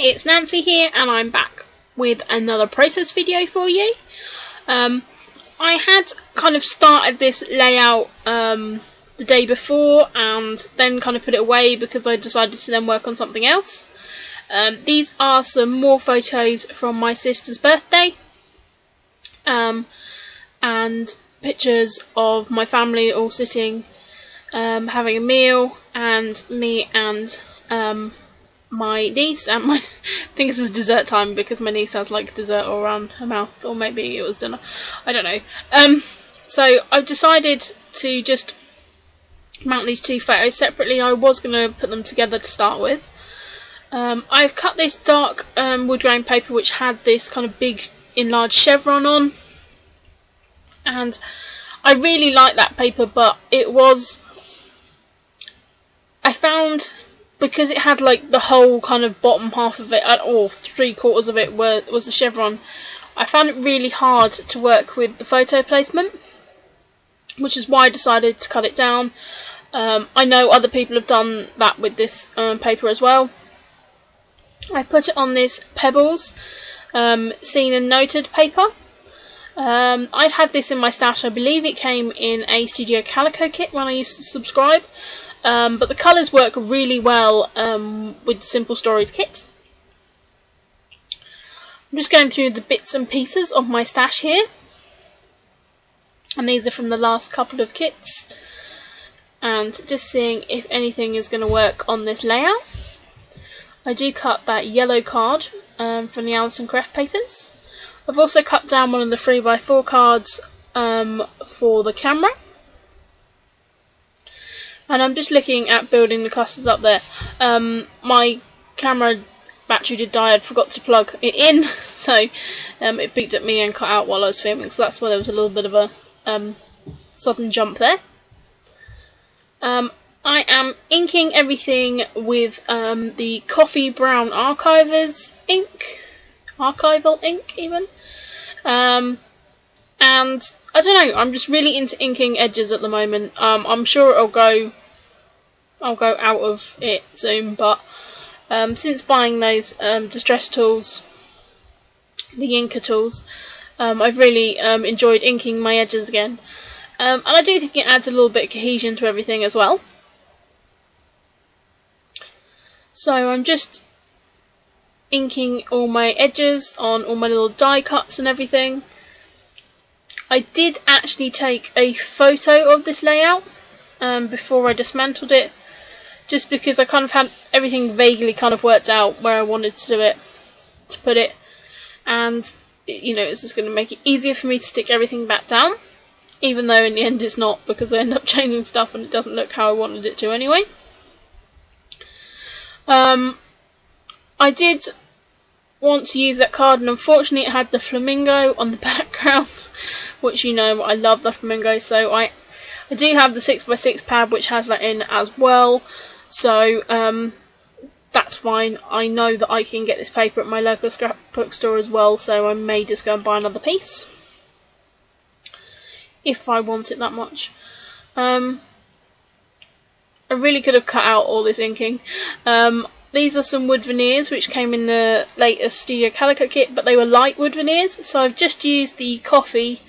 it's Nancy here and I'm back with another process video for you. I had kind of started this layout the day before and then kind of put it away because I decided to then work on something else. These are some more photos from my sister's birthday and pictures of my family all sitting having a meal, and me and my niece, and I think this was dessert time because my niece has like dessert all around her mouth, or maybe it was dinner, I don't know. So I've decided to just mount these two photos separately. I was going to put them together to start with. I've cut this dark wood grain paper which had this kind of big enlarged chevron on, and I really like that paper, but I found, because it had like the whole kind of bottom half of it, or 3/4 of it was the chevron, I found it really hard to work with the photo placement, which is why I decided to cut it down. I know other people have done that with this paper as well. I put it on this Pebbles seen and noted paper. I'd had this in my stash. I believe it came in a Studio Calico kit when I used to subscribe. But the colours work really well with the Simple Stories kit. I'm just going through the bits and pieces of my stash here, and these are from the last couple of kits, and just seeing if anything is going to work on this layout. I do cut that yellow card from the Alison Craft papers. I've also cut down one of the 3x4 cards for the camera. And I'm just looking at building the clusters up there. My camera battery did die. I'd forgot to plug it in, so it beeped at me and cut out while I was filming. So that's why there was a little bit of a sudden jump there. I am inking everything with the coffee brown archival ink even. And I don't know, I'm just really into inking edges at the moment. I'm sure I'll go out of it soon, but since buying those distress tools, the inker tools, I've really enjoyed inking my edges again. And I do think it adds a little bit of cohesion to everything as well. So I'm just inking all my edges on all my little die cuts and everything. I did actually take a photo of this layout before I dismantled it, just because I kind of had everything vaguely kind of worked out where I wanted to put it, and you know, it's just going to make it easier for me to stick everything back down, even though in the end it's not, because I end up changing stuff and it doesn't look how I wanted it to anyway. I did want to use that card, and unfortunately it had the flamingo on the background, which, you know, I love the flamingo, so I do have the 6x6 pad which has that in as well, so that's fine. I know that I can get this paper at my local scrapbook store as well, so I may just go and buy another piece if I want it that much. I really could have cut out all this inking. These are some wood veneers which came in the latest Studio Calico kit, but they were light wood veneers, so I've just used the coffee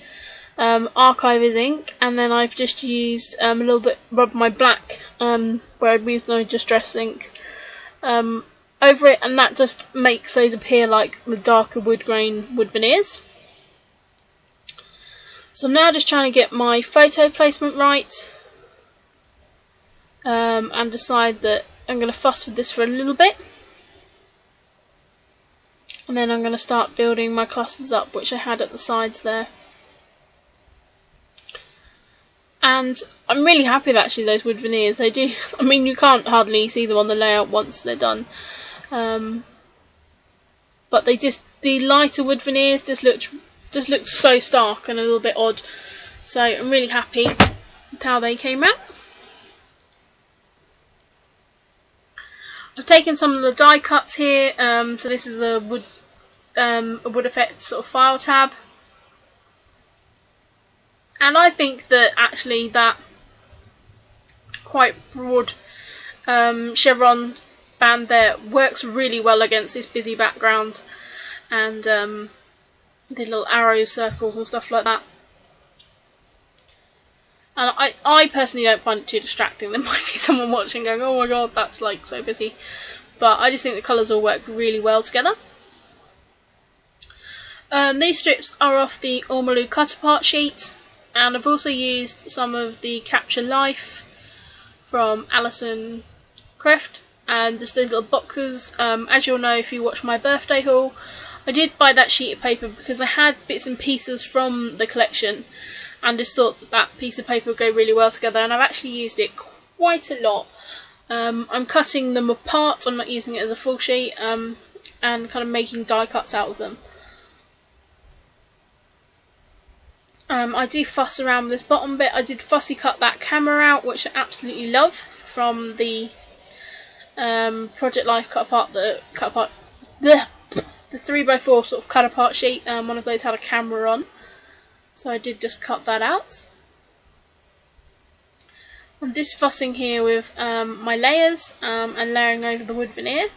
archivers ink, and then I've just used a little bit, rubbed my black where I'd used no distress ink over it, and that just makes those appear like the darker wood grain wood veneers. So I'm now just trying to get my photo placement right, and decide that I'm going to fuss with this for a little bit, and then I'm going to start building my clusters up, which I had at the sides there. And I'm really happy with actually those wood veneers. They do, I mean, you can't hardly see them on the layout once they're done, but the lighter wood veneers just looked so stark and a little bit odd. So I'm really happy with how they came out. I've taken some of the die cuts here, so this is a wood effect sort of file tab, and I think that actually that quite broad chevron band there works really well against this busy background, and the little arrow circles and stuff like that. And I personally don't find it too distracting. There might be someone watching going, oh my god, that's like so busy. But I just think the colours all work really well together. These strips are off the Ormolu cut apart sheet, and I've also used some of the Capture Life from Alison Creft, and just those little boxes. As you'll know if you watch my birthday haul, I did buy that sheet of paper because I had bits and pieces from the collection and just thought that that piece of paper would go really well together, and I've actually used it quite a lot. I'm cutting them apart, I'm not using it as a full sheet, and kind of making die cuts out of them. I do fuss around with this bottom bit. I did fussy cut that camera out, which I absolutely love, from the Project Life cut apart, the 3x4 sort of cut apart sheet. One of those had a camera on, so I did just cut that out. I'm just fussing here with my layers and layering over the wood veneer.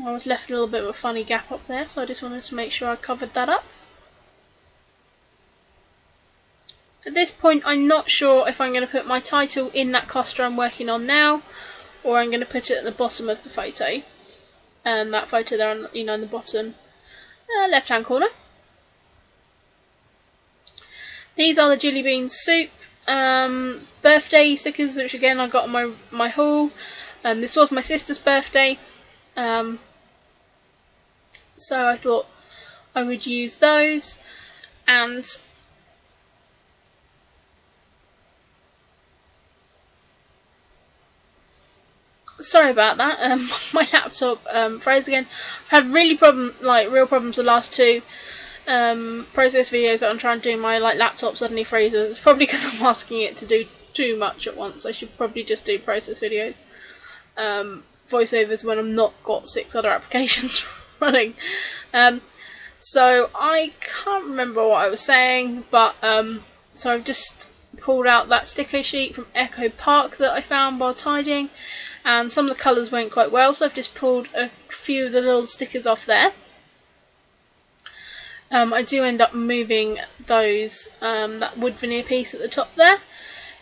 I was left a little bit of a funny gap up there, so I just wanted to make sure I covered that up. At this point I'm not sure if I'm going to put my title in that cluster I'm working on now, or I'm going to put it at the bottom of the photo. That photo there on, in the bottom left hand corner. These are the Jelly Bean Soup birthday stickers, which again I got on my haul. This was my sister's birthday, so I thought I would use those. And sorry about that, my laptop froze again. I've had real problems the last two process videos that I'm trying to do. My laptop suddenly freezes. It's probably because I'm asking it to do too much at once. I should probably just do process videos, voiceovers when I'm not got 6 other applications running. So I can't remember what I was saying, but so I've just pulled out that sticker sheet from Echo Park that I found while tidying, and some of the colours went quite well, so I've just pulled a few of the little stickers off there. I do end up moving those, that wood veneer piece at the top there,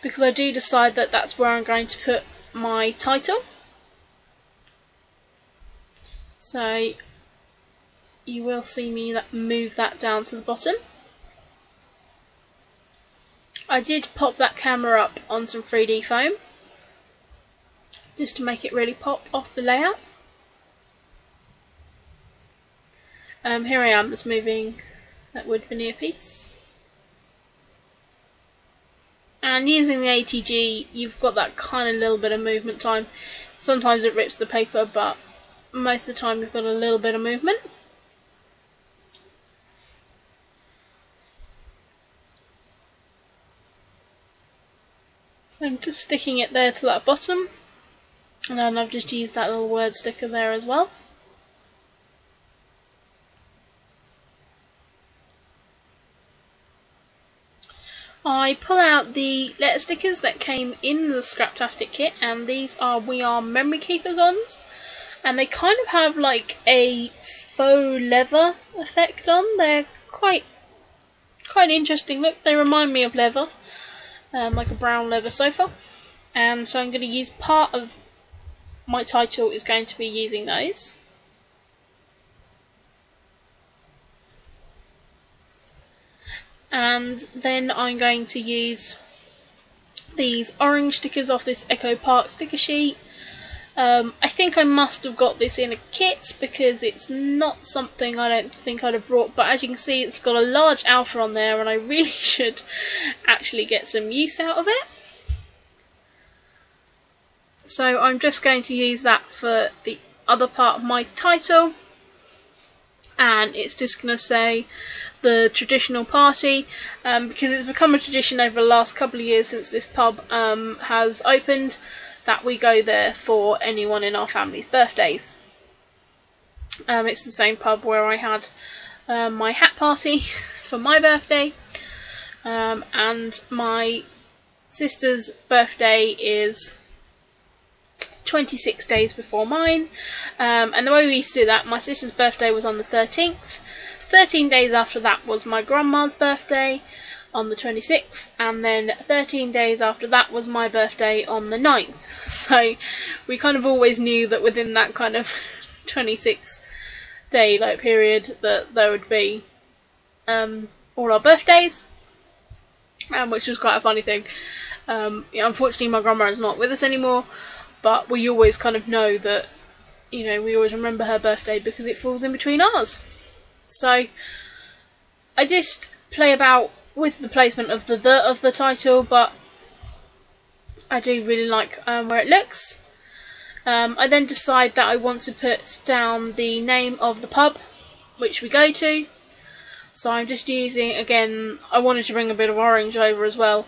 because I do decide that that's where I'm going to put my title. So you will see me move that down to the bottom. I did pop that camera up on some 3D foam, just to make it really pop off the layout. Here I am just moving that wood veneer piece. And using the ATG, you've got that kind of little bit of movement time. Sometimes it rips the paper, but most of the time you've got a little bit of movement. So I'm just sticking it there to that bottom, and then I've just used that little word sticker there as well. I pull out the letter stickers that came in the Scraptastic kit, and these are We Are Memory Keepers ones, and they kind of have like a faux leather effect on. They're quite interesting look. They remind me of leather, like a brown leather sofa, and so I'm going to use part of my title is going to be using those. And then I'm going to use these orange stickers off this Echo Park sticker sheet. I think I must have got this in a kit because it's not something I don't think I'd have brought, but as you can see it's got a large alpha on there and I really should actually get some use out of it. So I'm just going to use that for the other part of my title, and it's just going to say the traditional party, because it's become a tradition over the last couple of years since this pub has opened that we go there for anyone in our family's birthdays. It's the same pub where I had my hat party for my birthday, and my sister's birthday is 26 days before mine. And the way we used to do that, my sister's birthday was on the 13th. 13 days after that was my grandma's birthday on the 26th, and then 13 days after that was my birthday on the 9th. So we kind of always knew that within that kind of 26 day like period that there would be all our birthdays, which was quite a funny thing. Unfortunately my grandma is not with us anymore, but we always kind of know that, you know, we always remember her birthday because it falls in between ours. So I just play about with the placement of the title, but I do really like where it looks. I then decide that I want to put down the name of the pub which we go to. So I'm just using, again, I wanted to bring a bit of orange over as well,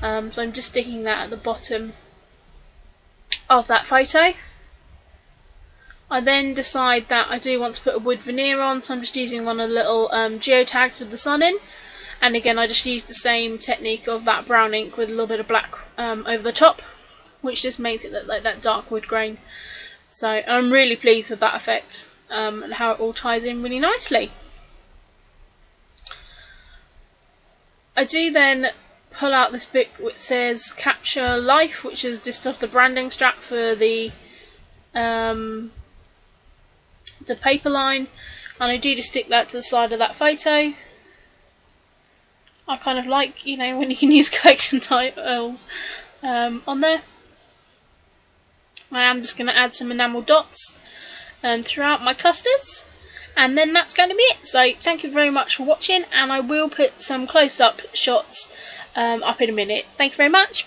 so I'm just sticking that at the bottom of that photo. I then decide that I do want to put a wood veneer on, so I'm just using one of the little geotags with the sun in. And again, I just used the same technique of that brown ink with a little bit of black over the top, which just makes it look like that dark wood grain. So I'm really pleased with that effect and how it all ties in really nicely. I do then pull out this bit which says Capture Life, which is just off the branding strap for the paper line, and I do just stick that to the side of that photo. I kind of like, you know, when you can use collection titles on there. I am just going to add some enamel dots throughout my clusters, and then that's going to be it. So thank you very much for watching, and I will put some close-up shots up in a minute. Thank you very much.